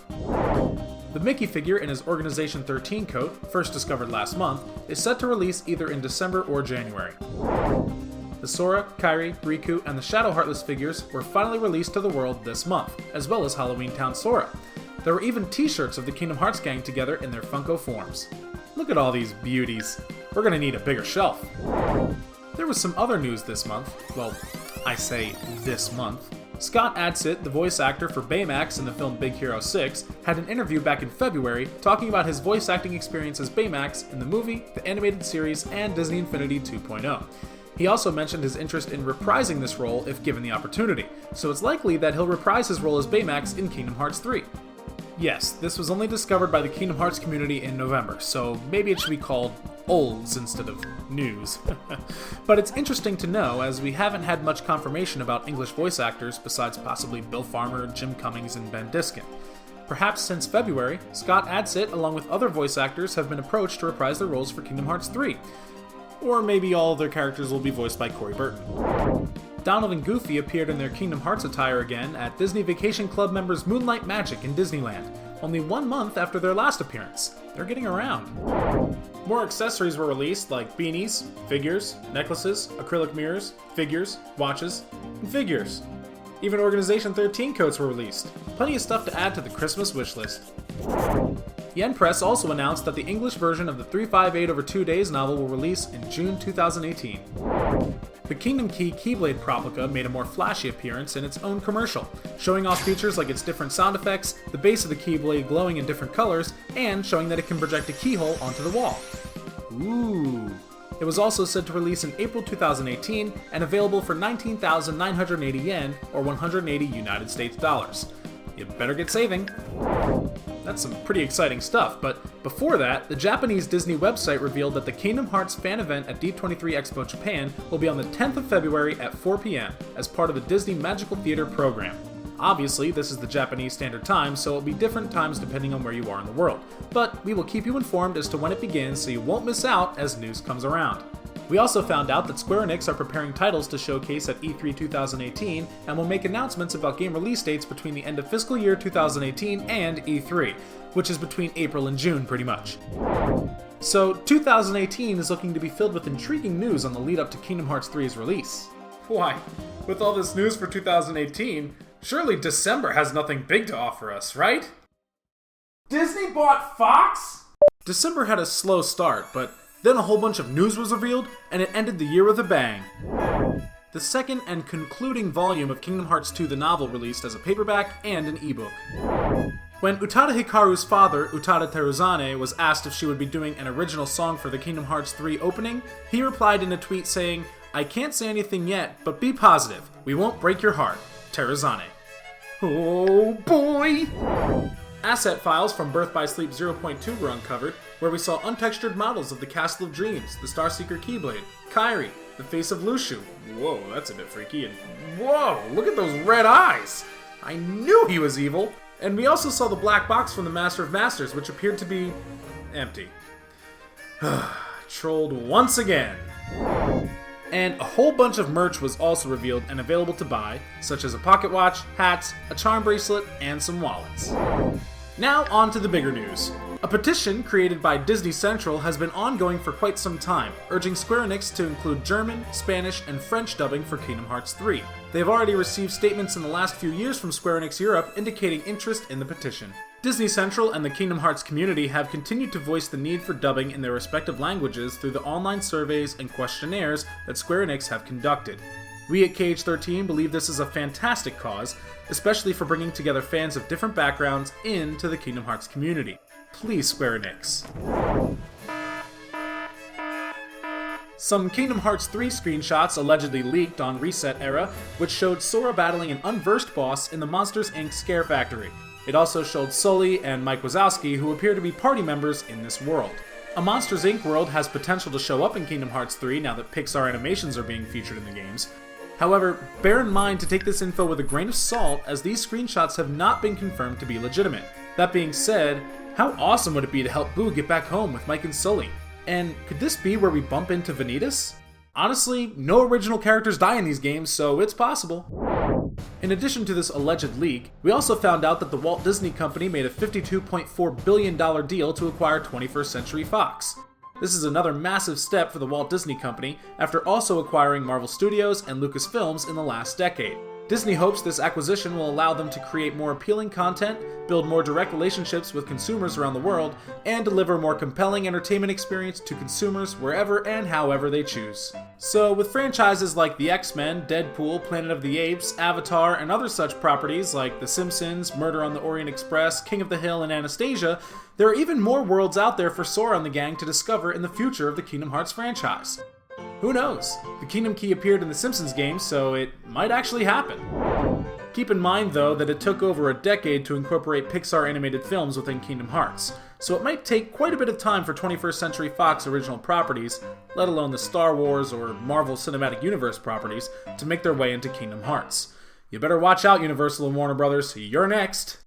The Mickey figure in his Organization 13 coat, first discovered last month, is set to release either in December or January. The Sora, Kairi, Riku, and the Shadow Heartless figures were finally released to the world this month, as well as Halloween Town Sora. There were even t-shirts of the Kingdom Hearts gang together in their Funko forms. Look at all these beauties. We're gonna need a bigger shelf. There was some other news this month. Well, I say this month. Scott Adsit, the voice actor for Baymax in the film Big Hero 6, had an interview back in February talking about his voice acting experience as Baymax in the movie, the animated series, and Disney Infinity 2.0. He also mentioned his interest in reprising this role if given the opportunity, so it's likely that he'll reprise his role as Baymax in Kingdom Hearts 3. Yes, this was only discovered by the Kingdom Hearts community in November, so maybe it should be called olds instead of news. But it's interesting to know, as we haven't had much confirmation about English voice actors besides possibly Bill Farmer, Jim Cummings, and Ben Diskin. Perhaps since February, Scott Adsit, along with other voice actors, have been approached to reprise their roles for Kingdom Hearts 3. Or maybe all of their characters will be voiced by Corey Burton. Donald and Goofy appeared in their Kingdom Hearts attire again at Disney Vacation Club members' Moonlight Magic in Disneyland, only 1 month after their last appearance. They're getting around. More accessories were released, like beanies, figures, necklaces, acrylic mirrors, figures, watches, and figures. Even Organization 13 coats were released. Plenty of stuff to add to the Christmas wish list. Yen Press also announced that the English version of the 358 over 2 Days novel will release in June 2018. The Kingdom Key Keyblade Proplica made a more flashy appearance in its own commercial, showing off features like its different sound effects, the base of the Keyblade glowing in different colors, and showing that it can project a keyhole onto the wall. Ooh. It was also said to release in April 2018 and available for 19,980 yen or 180 United States dollars. You better get saving. That's some pretty exciting stuff, but before that, the Japanese Disney website revealed that the Kingdom Hearts fan event at D23 Expo Japan will be on the 10th of February at 4 p.m. as part of the Disney Magical Theater program. Obviously, this is the Japanese Standard Time, so it'll be different times depending on where you are in the world, but we will keep you informed as to when it begins so you won't miss out as news comes around. We also found out that Square Enix are preparing titles to showcase at E3 2018 and will make announcements about game release dates between the end of fiscal year 2018 and E3, which is between April and June pretty much. So 2018 is looking to be filled with intriguing news on the lead up to Kingdom Hearts 3's release. Why, with all this news for 2018, surely December has nothing big to offer us, right? Disney bought Fox? December had a slow start, but then a whole bunch of news was revealed, and it ended the year with a bang. The second and concluding volume of Kingdom Hearts 2 the novel released as a paperback and an ebook. When Utada Hikaru's father, Utada Teruzane, was asked if she would be doing an original song for the Kingdom Hearts 3 opening, he replied in a tweet saying, "I can't say anything yet, but be positive. We won't break your heart. Teruzane." Oh boy! Asset files from Birth by Sleep 0.2 were uncovered, where we saw untextured models of the Castle of Dreams, the Starseeker Keyblade, Kairi, the face of Lushu. Whoa, that's a bit freaky, and whoa, look at those red eyes! I knew he was evil! And we also saw the black box from the Master of Masters, which appeared to be empty. Trolled once again. And a whole bunch of merch was also revealed and available to buy, such as a pocket watch, hats, a charm bracelet, and some wallets. Now on to the bigger news. A petition created by Disney Central has been ongoing for quite some time, urging Square Enix to include German, Spanish, and French dubbing for Kingdom Hearts 3. They have already received statements in the last few years from Square Enix Europe indicating interest in the petition. Disney Central and the Kingdom Hearts community have continued to voice the need for dubbing in their respective languages through the online surveys and questionnaires that Square Enix have conducted. We at KH13 believe this is a fantastic cause, especially for bringing together fans of different backgrounds into the Kingdom Hearts community. Please, Square Enix. Some Kingdom Hearts 3 screenshots allegedly leaked on Reset Era, which showed Sora battling an unversed boss in the Monsters Inc. Scare Factory. It also showed Sully and Mike Wazowski, who appear to be party members in this world. A Monsters Inc. world has potential to show up in Kingdom Hearts 3 now that Pixar animations are being featured in the games. However, bear in mind to take this info with a grain of salt, as these screenshots have not been confirmed to be legitimate. That being said, how awesome would it be to help Boo get back home with Mike and Sully? And could this be where we bump into Vanitas? Honestly, no original characters die in these games, so it's possible. In addition to this alleged leak, we also found out that the Walt Disney Company made a $52.4 billion deal to acquire 21st Century Fox. This is another massive step for the Walt Disney Company after also acquiring Marvel Studios and Lucasfilms in the last decade. Disney hopes this acquisition will allow them to create more appealing content, build more direct relationships with consumers around the world, and deliver more compelling entertainment experience to consumers wherever and however they choose. So with franchises like The X-Men, Deadpool, Planet of the Apes, Avatar, and other such properties like The Simpsons, Murder on the Orient Express, King of the Hill, and Anastasia, there are even more worlds out there for Sora and the gang to discover in the future of the Kingdom Hearts franchise. Who knows? The Kingdom Key appeared in the Simpsons game, so it might actually happen. Keep in mind, though, that it took over a decade to incorporate Pixar animated films within Kingdom Hearts, so it might take quite a bit of time for 21st Century Fox original properties, let alone the Star Wars or Marvel Cinematic Universe properties, to make their way into Kingdom Hearts. You better watch out, Universal and Warner Brothers, you're next!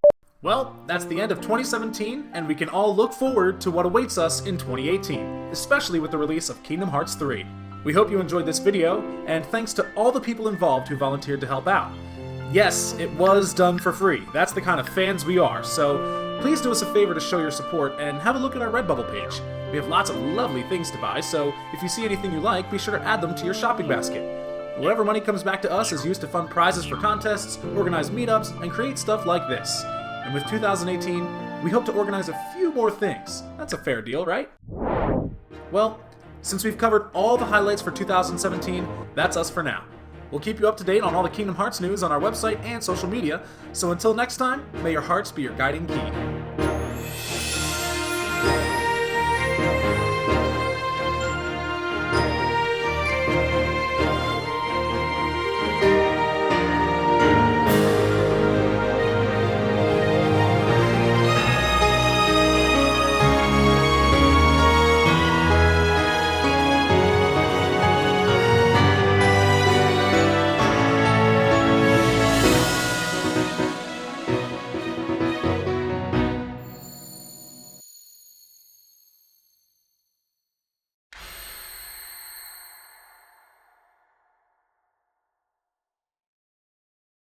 Well, that's the end of 2017, and we can all look forward to what awaits us in 2018, especially with the release of Kingdom Hearts 3. We hope you enjoyed this video, and thanks to all the people involved who volunteered to help out. Yes, it was done for free. That's the kind of fans we are, so please do us a favor to show your support and have a look at our Redbubble page. We have lots of lovely things to buy, so if you see anything you like, be sure to add them to your shopping basket. Whatever money comes back to us is used to fund prizes for contests, organize meetups, and create stuff like this. And with 2018, we hope to organize a few more things. That's a fair deal, right? Well, since we've covered all the highlights for 2017, that's us for now. We'll keep you up to date on all the Kingdom Hearts news on our website and social media, so until next time, may your hearts be your guiding key.